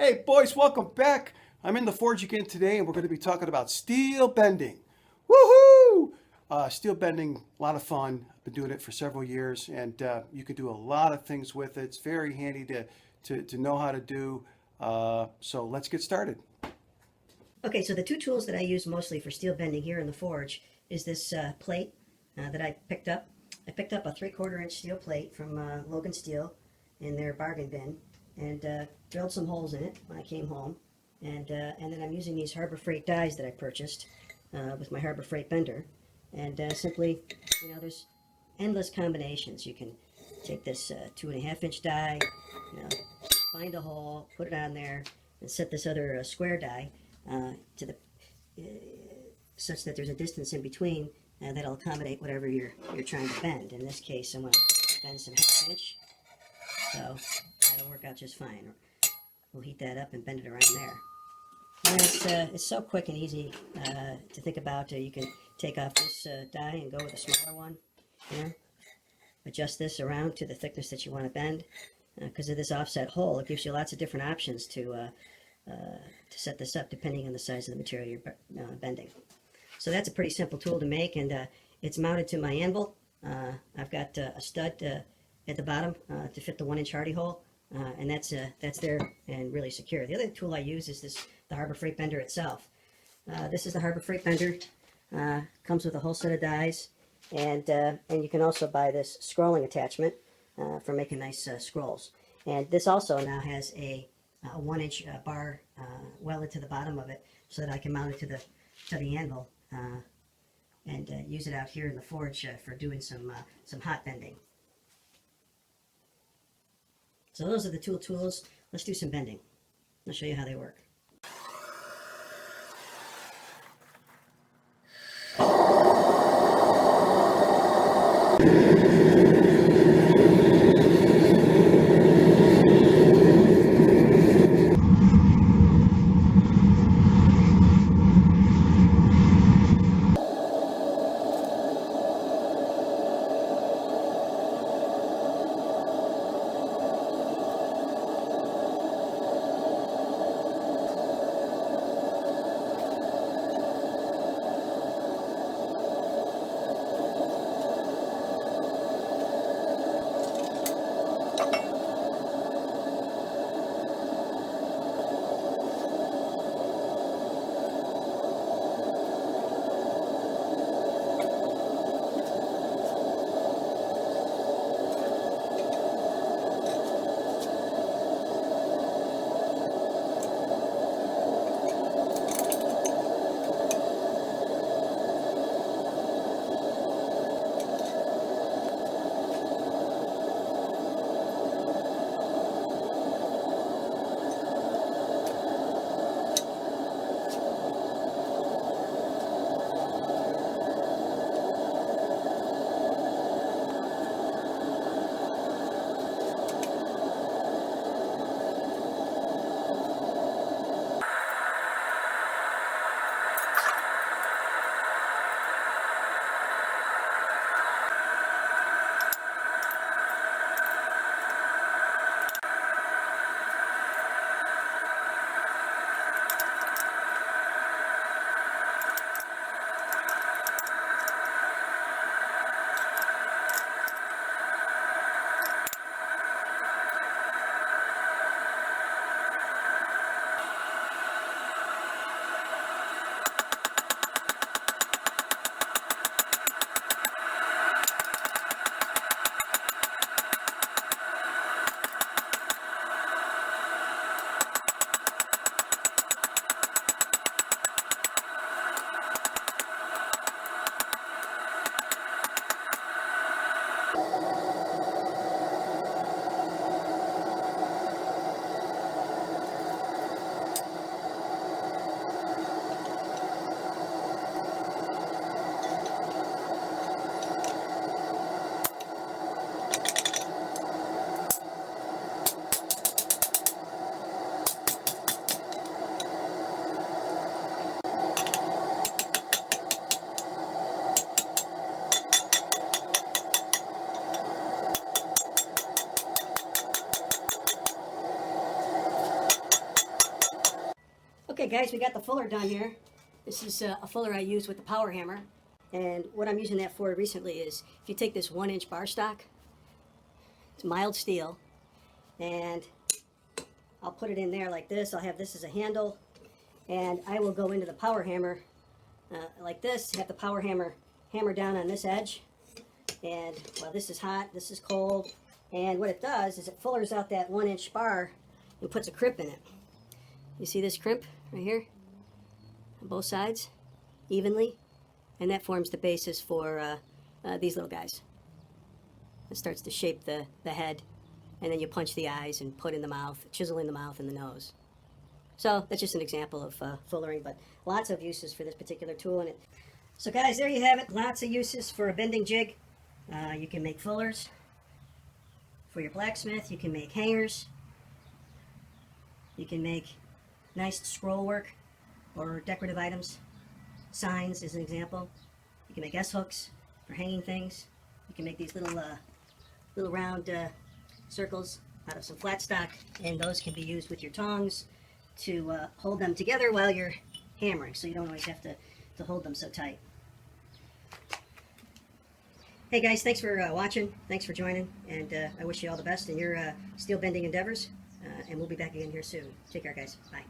Hey boys, welcome back. I'm in the forge again today, and we're going to be talking about steel bending. Woohoo! Steel bending, a lot of fun. I've been doing it for several years, and you can do a lot of things with it. It's very handy to know how to do. So let's get started. Okay, so the two tools that I use mostly for steel bending here in the forge is this plate that I picked up. I picked up a 3/4 inch steel plate from Logan Steel in their bargain bin and drilled some holes in it when I came home. And then I'm using these Harbor Freight dies that I purchased with my Harbor Freight bender. And simply, there's endless combinations. You can take this 2.5 inch die, you know, find a hole, put it on there, and set this other square die to the such that there's a distance in between that'll accommodate whatever you're trying to bend. In this case, I'm going to bend some 1/2 inch, so that'll work out just fine. We'll heat that up and bend it around there. And it's so quick and easy to think about. You can take off this die and go with a smaller one. You know, adjust this around to the thickness that you want to bend. Because of this offset hole, it gives you lots of different options to set this up depending on the size of the material you're bending. So that's a pretty simple tool to make, and it's mounted to my anvil. I've got a stud at the bottom to fit the 1 inch hardy hole, and that's there and really secure. The other tool I use is the Harbor Freight bender itself. This is the Harbor Freight bender. Comes with a whole set of dies, and you can also buy this scrolling attachment for making nice scrolls. And this also now has a 1 inch bar welded to the bottom of it, so that I can mount it to the anvil and use it out here in the forge for doing some hot bending. So those are the tools. Let's do some bending. I'll show you how they work. Okay guys, we got the fuller done here. This is a fuller I use with the power hammer. And what I'm using that for recently is, if you take this 1-inch bar stock, it's mild steel, and I'll put it in there like this. I'll have this as a handle, and I will go into the power hammer like this, have the power hammer hammer down on this edge. And while this is hot, this is cold, and what it does is it fullers out that 1-inch bar and puts a crimp in it. You see this crimp right here on both sides evenly, and that forms the basis for these little guys. It starts to shape the head, and then you punch the eyes and put in the mouth, chisel in the mouth and the nose. So that's just an example of fullering, but lots of uses for this particular tool. So guys, there you have it. Lots of uses for a bending jig. You can make fullers for your blacksmith. You can make hangers. You can make nice scroll work or decorative items. Signs is an example. You can make S-hooks for hanging things. You can make these little round circles out of some flat stock, and those can be used with your tongs to hold them together while you're hammering, so you don't always have to hold them so tight. Hey guys, thanks for watching. Thanks for joining, and I wish you all the best in your steel bending endeavors, and we'll be back again here soon. Take care, guys. Bye.